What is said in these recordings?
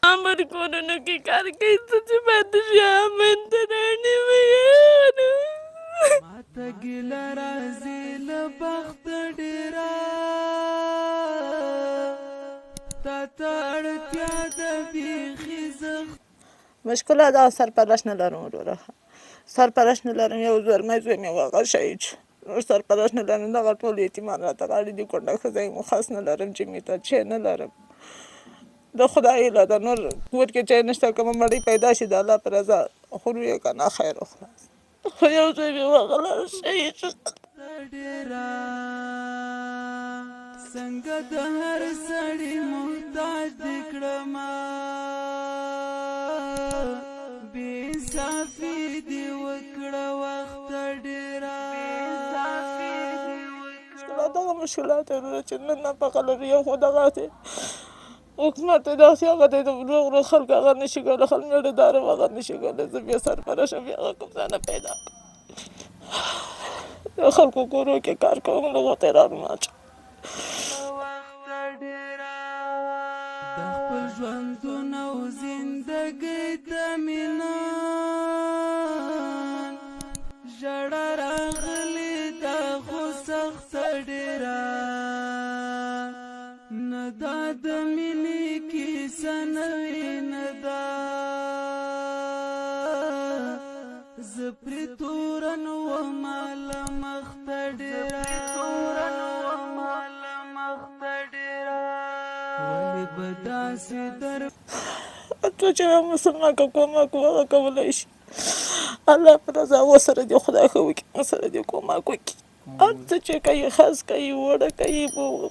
عمر کورونو کې کار کوي څه چې پاتې شي همنته رانې ویانو ماته ګیله راځي له بخته ډېره تا ته اړتیا ده بیخي زخت مشکله دا سرپرست ندارم وروره سرپرست ندارم یو زلمی زوی مې واقع شهید شو نور سرپرست ندارم دغه ټول یتیمان راته غاړې دي کونډه ښځه یې مخص ندارم چې میته چی ندارم د خدای هیله ده نور کور کې چای نشته که مړی پیدا شي د الله په رضا خورو یې که نه خیر و خلاص خو یو زوی مې وغله شهید شو ډېره څنګه د هر سړي محتاج دې کړمه بې انصافي دې وکړه وخته ډېره دغه مشکلات یې وروره چې نن نفقه لري یو خو دغسې حکومت یې داسې هغه دی د روغ روغ خلکو هغه نشي کولی خلک مېړه داره هغه نشي کولی زه بیا سرپره شم بیا هغه کوم ځای نه پیدا کړم د خلکو کورو کې کار کوم د هغو تهرانونه اچوم د خپل ژوندون او زندګۍ ته مې نن ژړه راغلې ده خو سخته ډېره نه دا د مینې کیسه نوې نه ده زه پرې تورن ومه له مخته ډېره ولې به داسې در تو چې یو مسلمان که کومک هغه کولی شي الله په رضا ورسره دې خدای ښه وکړي ورسره دې کومک وکړي هر څه چې کوي خس کوي وړه کوي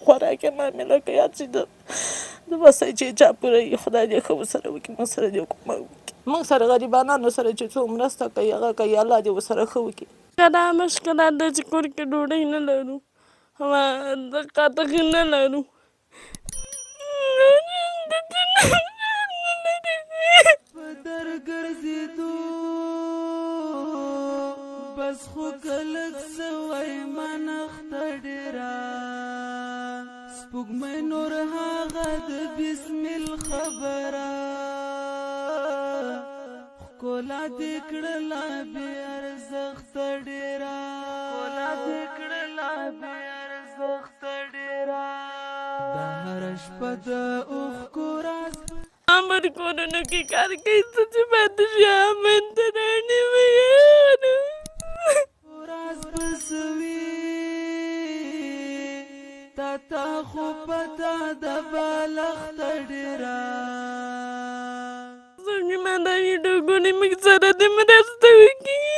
خوراک یې معامله کوي هر څه د بس چې چا پوره وي خدای دې ښه ورسره وکړي موږ سره دې کومک وکړي موږ سره غریبانانو سره چې څوک مرسته کوي هغه کوي الله دې ورسره ښه وکړي دا مشکلات ده چې کور کې ډوډۍ نه لرو د قاتغي نه لرو په در ګرځېدو بس خو که لږ څه وایم نخته ډېره سپوږمۍ نور هغه د بسمل خبره ښکلا دې کړله بې ارزښته ډېره د هره شپه د اوښکو راز عمر کورونو کې کار کوي څه چې پاتې شي همنته رانې ویانو راز بسوي تا ته خو پته ده بالښته ډېره زمي ماده ویډیو ګورې موږ سره دې مرسته وکړي